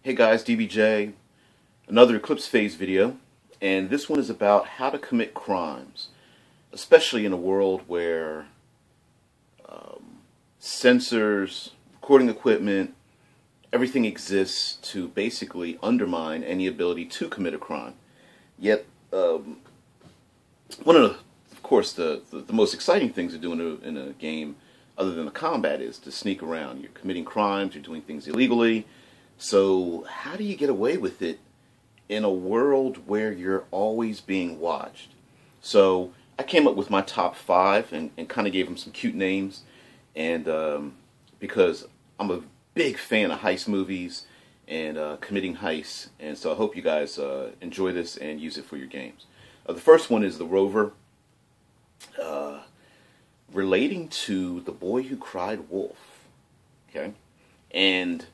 Hey guys, DBJ, another Eclipse phase video, and this one is about how to commit crimes, especially in a world where sensors, recording equipment, everything exists to basically undermine any ability to commit a crime. Yet, one of course, the most exciting things to do in a game, other than the combat, is to sneak around. You're committing crimes, you're doing things illegally. So how do you get away with it in a world where you're always being watched? So I came up with my top 5 and kind of gave them some cute names, and because I'm a big fan of heist movies and committing heists, and so I hope you guys enjoy this and use it for your games. The first one is the Rover, relating to The Boy Who Cried Wolf. Okay, and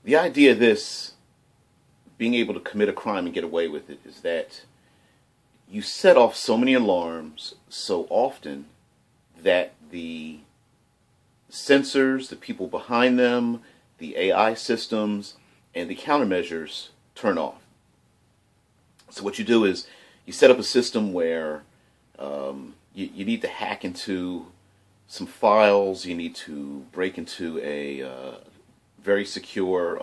the idea of this, being able to commit a crime and get away with it, is that you set off so many alarms so often that the sensors, the people behind them, the AI systems, and the countermeasures turn off. So what you do is you set up a system where you need to hack into some files, you need to break into a very secure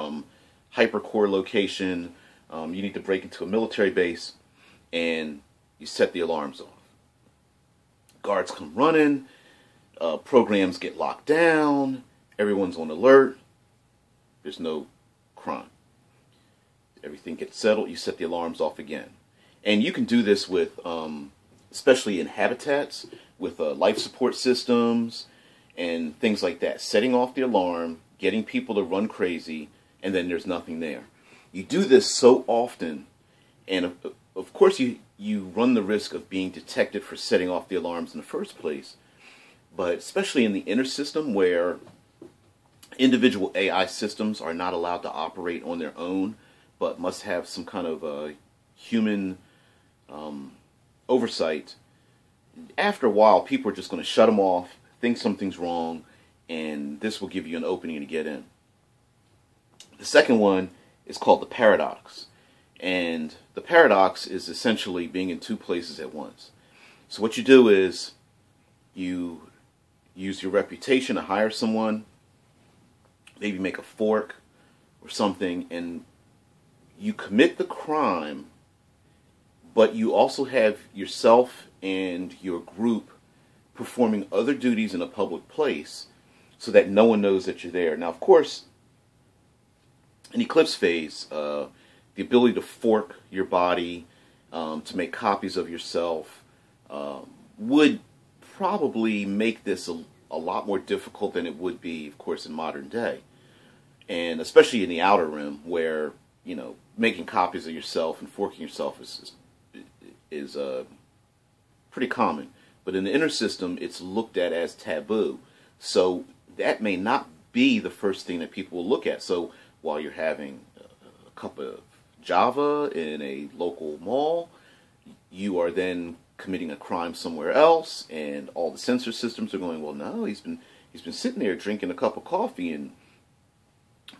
hypercore location, you need to break into a military base, and you set the alarms off. Guards come running, programs get locked down, everyone's on alert, there's no crime. Everything gets settled, you set the alarms off again. And you can do this with, especially in habitats, with life support systems and things like that. Setting off the alarm, getting people to run crazy, and then there's nothing there. You do this so often, and of course you run the risk of being detected for setting off the alarms in the first place, but especially in the inner system where individual AI systems are not allowed to operate on their own, but must have some kind of human oversight. After a while, people are just going to shut them off, think something's wrong, and this will give you an opening to get in. The second one is called the paradox, and the paradox is essentially being in two places at once. So what you do is you use your reputation to hire someone, maybe make a fork or something, and you commit the crime, but you also have yourself and your group performing other duties in a public place so that no one knows that you're there. Now, of course, in Eclipse phase, the ability to fork your body, to make copies of yourself, would probably make this a lot more difficult than it would be, of course, in modern day. And especially in the Outer Rim, where, you know, making copies of yourself and forking yourself is pretty common. But in the inner system, it's looked at as taboo. So that may not be the first thing that people will look at. So while you're having a cup of Java in a local mall, you are then committing a crime somewhere else, and all the sensor systems are going, well, no, he's been sitting there drinking a cup of coffee and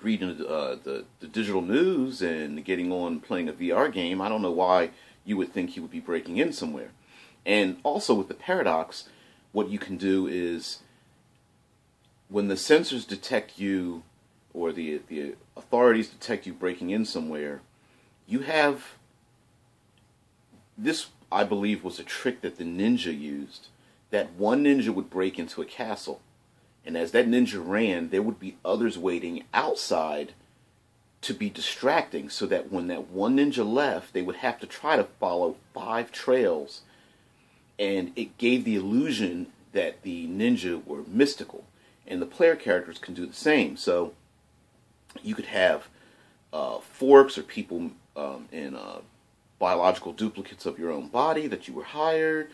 reading the digital news and getting on playing a VR game. I don't know why you would think he would be breaking in somewhere. And also with the paradox, what you can do is when the sensors detect you, or the authorities detect you breaking in somewhere, you have this, I believe, was a trick that the ninja used, that one ninja would break into a castle, and as that ninja ran, there would be others waiting outside to be distracting, so that when that one ninja left, they would have to try to follow 5 trails, and it gave the illusion that the ninja were mystical, and the player characters can do the same. So you could have forks or people in biological duplicates of your own body that you were hired,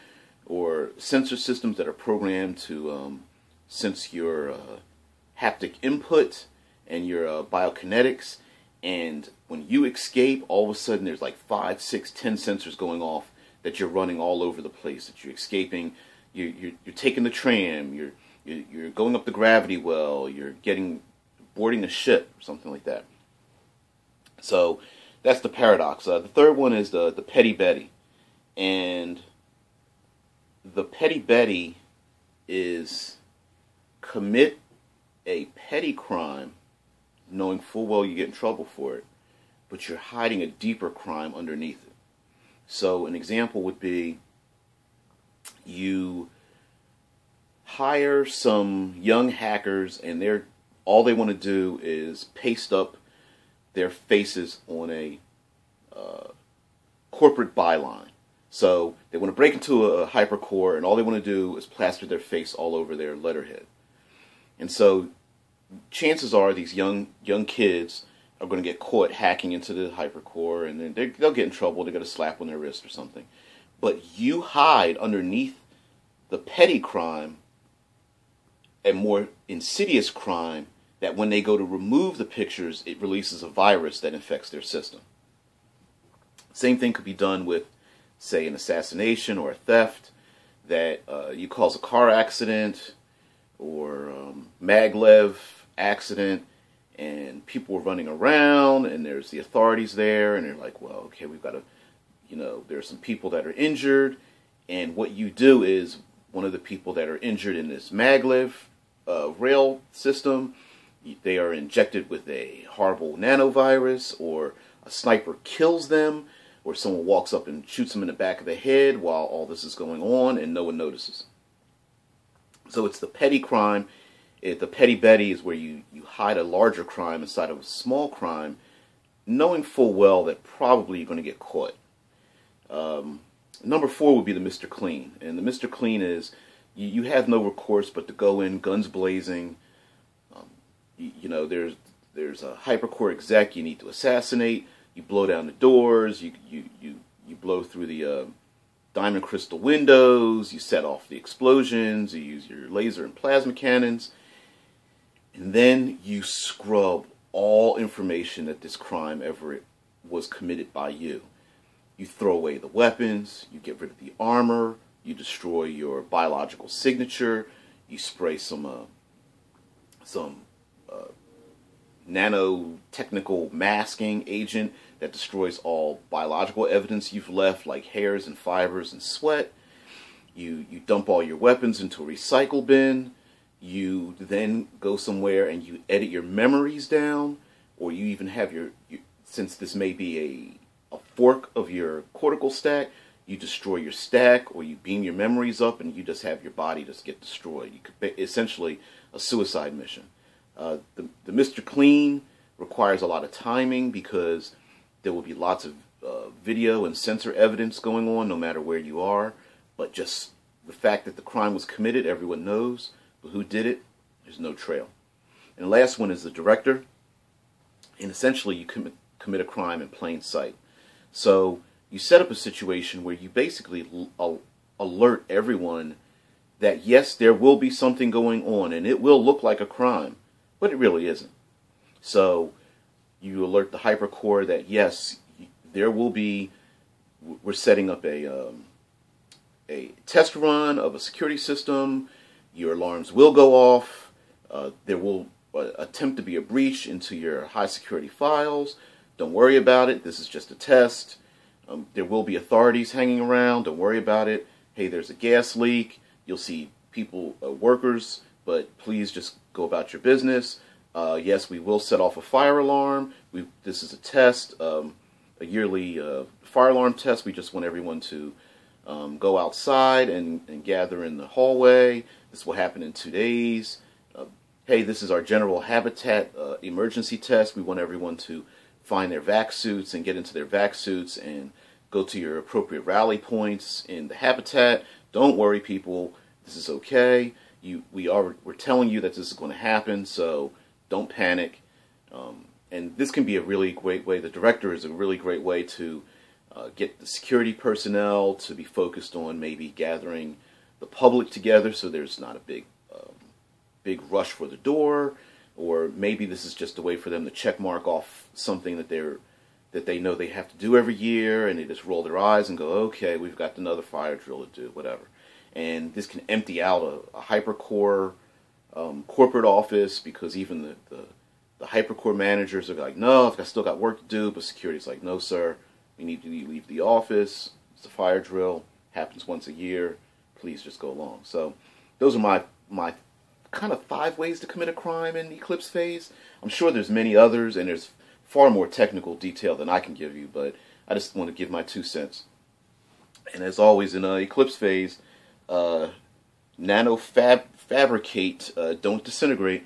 or sensor systems that are programmed to sense your haptic input and your biokinetics. And when you escape, all of a sudden there's like 5, 6, 10 sensors going off that you're running all over the place, that you're escaping. You're taking the tram, you're going up the gravity well, you're boarding a ship or something like that. So that's the paradox. The third one is the petty Betty. And the petty Betty is commit a petty crime knowing full well you get in trouble for it, but you're hiding a deeper crime underneath it. So an example would be you hire some young hackers and all they want to do is paste up their faces on a corporate byline. So they want to break into a hypercore and all they want to do is plaster their face all over their letterhead. And so chances are these young kids are going to get caught hacking into the hypercore, and then they'll get in trouble. They're going to slap on their wrist or something. But you hide underneath the petty crime a more insidious crime that when they go to remove the pictures, it releases a virus that infects their system. Same thing could be done with, say, an assassination or a theft, that you cause a car accident or maglev accident, and people are running around, and there's the authorities there, and they're like, well, okay, we've got to, there's some people that are injured, and what you do is one of the people that are injured in this maglev rail system, they are injected with a horrible nanovirus, or a sniper kills them, or someone walks up and shoots them in the back of the head while all this is going on, and no one notices. So it's the petty crime. The petty Betty is where you hide a larger crime inside of a small crime, knowing full well that probably you're going to get caught. Number 4 would be the Mr. Clean. And the Mr. Clean is you have no recourse but to go in guns blazing. There's a hypercore exec you need to assassinate. You blow down the doors. You blow through the diamond crystal windows. You set off the explosions. You use your laser and plasma cannons. And then you scrub all information that this crime ever was committed by you. You throw away the weapons, you get rid of the armor, you destroy your biological signature, you spray some nanotechnical masking agent that destroys all biological evidence you've left, like hairs and fibers and sweat. You dump all your weapons into a recycle bin. You then go somewhere and you edit your memories down, or you even have since this may be a fork of your cortical stack, you destroy your stack, or you beam your memories up and you just have your body just get destroyed. You could essentially a suicide mission. The Mr. Clean requires a lot of timing because there will be lots of video and sensor evidence going on no matter where you are, but just the fact that the crime was committed, everyone knows. But who did it? There's no trail. And the last one is the director. And essentially you commit a crime in plain sight. So you set up a situation where you basically alert everyone that yes, there will be something going on and it will look like a crime, but it really isn't. So you alert the hypercore that yes, there will be, we're setting up a test run of a security system. Your alarms will go off. There will attempt to be a breach into your high security files. Don't worry about it. This is just a test. There will be authorities hanging around. Don't worry about it. Hey, there's a gas leak. You'll see people, workers, but please just go about your business. Yes, we will set off a fire alarm. This is a test, a yearly fire alarm test. We just want everyone to go outside and gather in the hallway. This will happen in 2 days. Hey, this is our general habitat emergency test. We want everyone to find their vac suits and get into their vac suits and go to your appropriate rally points in the habitat. Don't worry, people. This is okay. We're telling you that this is going to happen, so don't panic. And this can be a really great way. The director is a really great way to get the security personnel to be focused on maybe gathering the public together so there's not a big rush for the door, or maybe this is just a way for them to check mark off something that they know they have to do every year, and they just roll their eyes and go, okay, we've got another fire drill to do, whatever. And this can empty out a hypercore corporate office, because even The hypercore managers are like, no, I've still got work to do, but security's like, no, sir, we need you to leave the office. It's a fire drill, happens once a year. Please just go along. So those are my kind of 5 ways to commit a crime in Eclipse phase. I'm sure there's many others, and there's far more technical detail than I can give you, but I just want to give my 2 cents. And as always in Eclipse phase, fabricate, don't disintegrate.